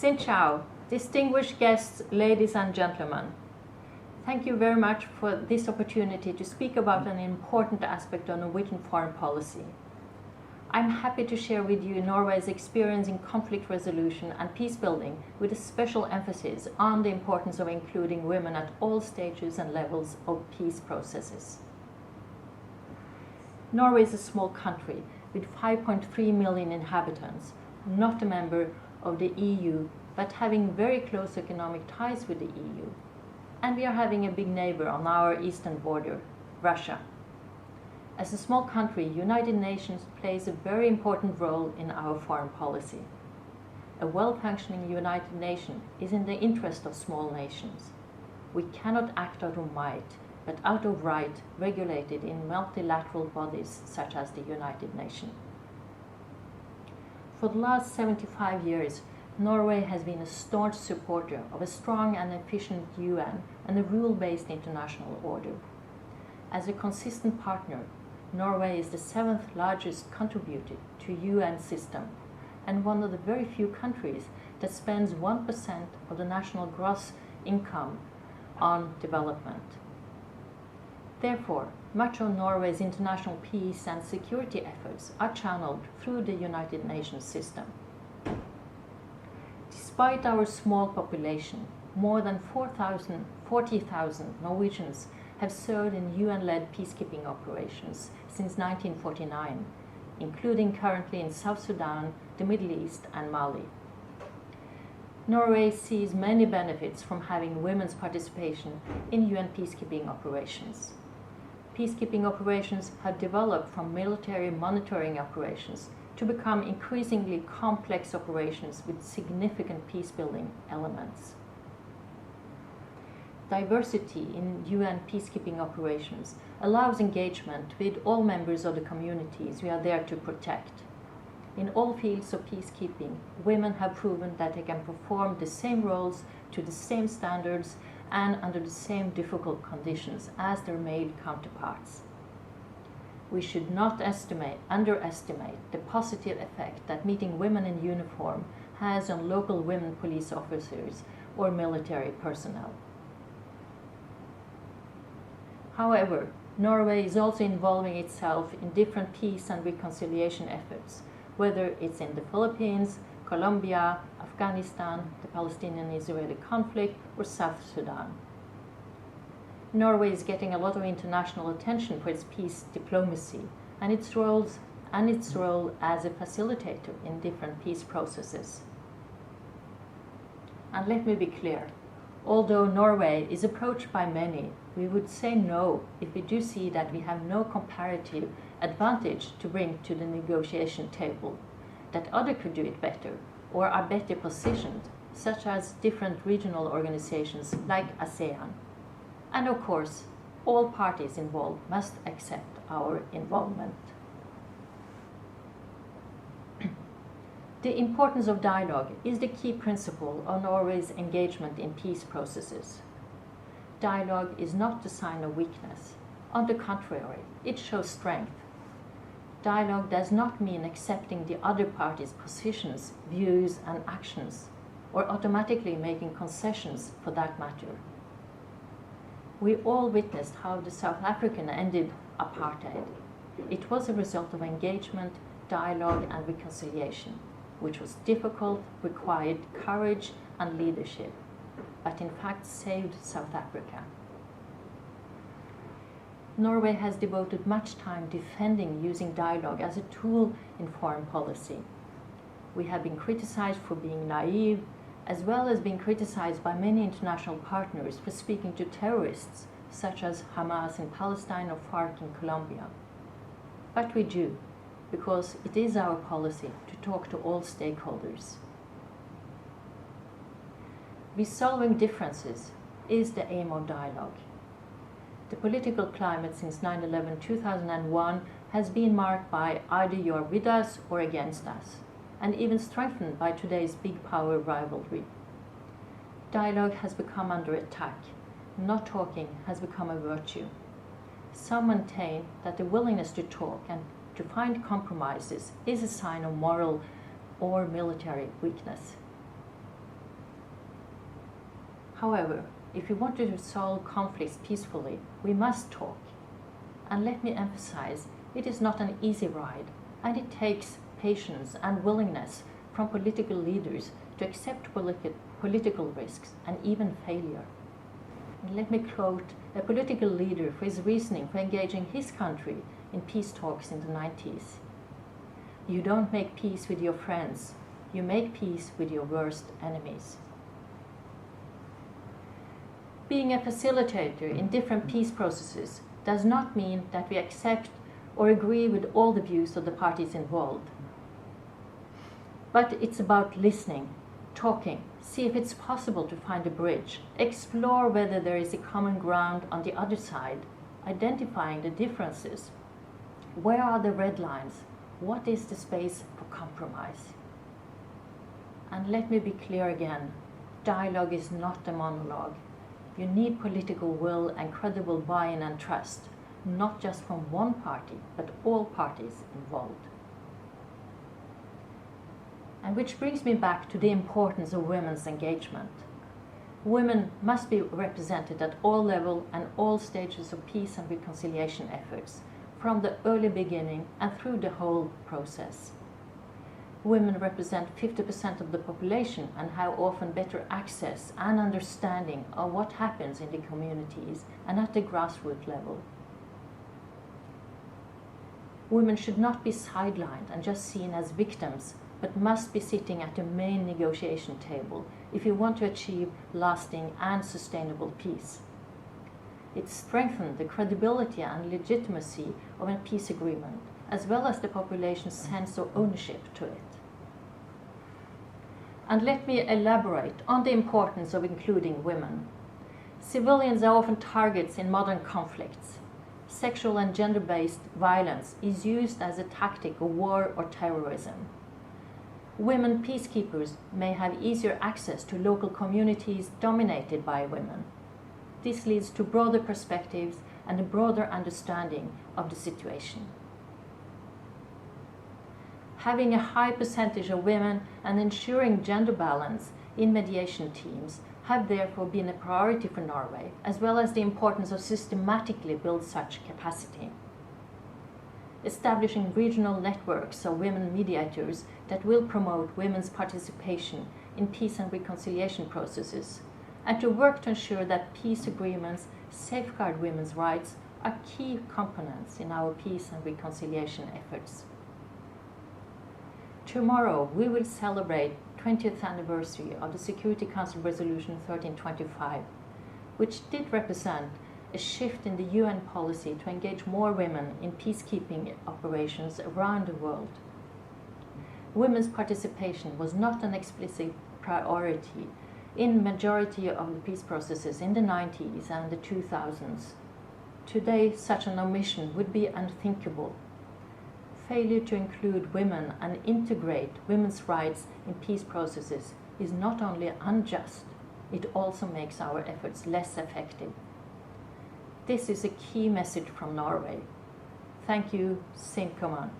Xin chào, distinguished guests, ladies and gentlemen. Thank you very much for this opportunity to speak about an important aspect of Norwegian foreign policy. I'm happy to share with you Norway's experience in conflict resolution and peace building, with a special emphasis on the importance of including women at all stages and levels of peace processes. Norway is a small country with 5.3 million inhabitants, not a member of the EU, but having very close economic ties with the EU. And we are having a big neighbor on our eastern border, Russia. As a small country, United Nations plays a very important role in our foreign policy. A well-functioning United Nation is in the interest of small nations. We cannot act out of might, but out of right, regulated in multilateral bodies such as the United Nations. For the last 75 years, Norway has been a staunch supporter of a strong and efficient UN and a rule-based international order. As a consistent partner, Norway is the 7th largest contributor to UN system and one of the very few countries that spends 1% of the national gross income on development. Therefore, much of Norway's international peace and security efforts are channeled through the United Nations system. Despite our small population, more than 40,000 Norwegians have served in UN-led peacekeeping operations since 1949, including currently in South Sudan, the Middle East, and Mali. Norway sees many benefits from having women's participation in UN peacekeeping operations. Peacekeeping operations have developed from military monitoring operations to become increasingly complex operations with significant peace-building elements. Diversity in UN peacekeeping operations allows engagement with all members of the communities we are there to protect. In all fields of peacekeeping, women have proven that they can perform the same roles to the same standards and under the same difficult conditions as their male counterparts. We should not underestimate the positive effect that meeting women in uniform has on local women police officers or military personnel. However, Norway is also involving itself in different peace and reconciliation efforts, whether it's in the Philippines, Colombia, Afghanistan, the Palestinian-Israeli conflict, or South Sudan. Norway is getting a lot of international attention for its peace diplomacy and its role as a facilitator in different peace processes. And let me be clear, although Norway is approached by many, we would say no if we do see that we have no comparative advantage to bring to the negotiation table, that others could do it better or are better positioned, such as different regional organizations like ASEAN. And of course, all parties involved must accept our involvement. The importance of dialogue is the key principle of Norway's engagement in peace processes. Dialogue is not a sign of weakness. On the contrary, it shows strength. Dialogue does not mean accepting the other party's positions, views, and actions, or automatically making concessions for that matter. We all witnessed how the South African ended apartheid. It was a result of engagement, dialogue, and reconciliation, which was difficult, required courage and leadership, but in fact saved South Africa. Norway has devoted much time defending using dialogue as a tool in foreign policy. We have been criticized for being naive, as well as being criticized by many international partners for speaking to terrorists, such as Hamas in Palestine or FARC in Colombia. But we do, because it is our policy to talk to all stakeholders. Resolving differences is the aim of dialogue. The political climate since 9/11/2001 has been marked by either you're with us or against us, and even strengthened by today's big power rivalry. Dialogue has become under attack. Not talking has become a virtue. Some maintain that the willingness to talk and to find compromises is a sign of moral or military weakness. However, if we want to resolve conflicts peacefully, we must talk. And let me emphasize, it is not an easy ride, and it takes patience and willingness from political leaders to accept political risks and even failure. And let me quote a political leader for his reasoning for engaging his country in peace talks in the 90s. "You don't make peace with your friends, you make peace with your worst enemies." Being a facilitator in different peace processes does not mean that we accept or agree with all the views of the parties involved. But it's about listening, talking, see if it's possible to find a bridge, explore whether there is a common ground on the other side, identifying the differences. Where are the red lines? What is the space for compromise? And let me be clear again, dialogue is not a monologue. You need political will and credible buy-in and trust, not just from one party, but all parties involved. And which brings me back to the importance of women's engagement. Women must be represented at all levels and all stages of peace and reconciliation efforts, from the early beginning and through the whole process. Women represent 50% of the population and have often better access and understanding of what happens in the communities and at the grassroots level. Women should not be sidelined and just seen as victims, but must be sitting at the main negotiation table if you want to achieve lasting and sustainable peace. It strengthens the credibility and legitimacy of a peace agreement, as well as the population's sense of ownership to it. And let me elaborate on the importance of including women. Civilians are often targets in modern conflicts. Sexual and gender-based violence is used as a tactic of war or terrorism. Women peacekeepers may have easier access to local communities dominated by women. This leads to broader perspectives and a broader understanding of the situation. Having a high percentage of women and ensuring gender balance in mediation teams have therefore been a priority for Norway, as well as the importance of systematically build such capacity. Establishing regional networks of women mediators that will promote women's participation in peace and reconciliation processes, and to work to ensure that peace agreements safeguard women's rights are key components in our peace and reconciliation efforts. Tomorrow we will celebrate 20th anniversary of the Security Council Resolution 1325, which did represent a shift in the UN policy to engage more women in peacekeeping operations around the world. Women's participation was not an explicit priority in majority of the peace processes in the 90s and the 2000s. Today, such an omission would be unthinkable. Failure to include women and integrate women's rights in peace processes is not only unjust, it also makes our efforts less effective. This is a key message from Norway. Thank you, Sint Command.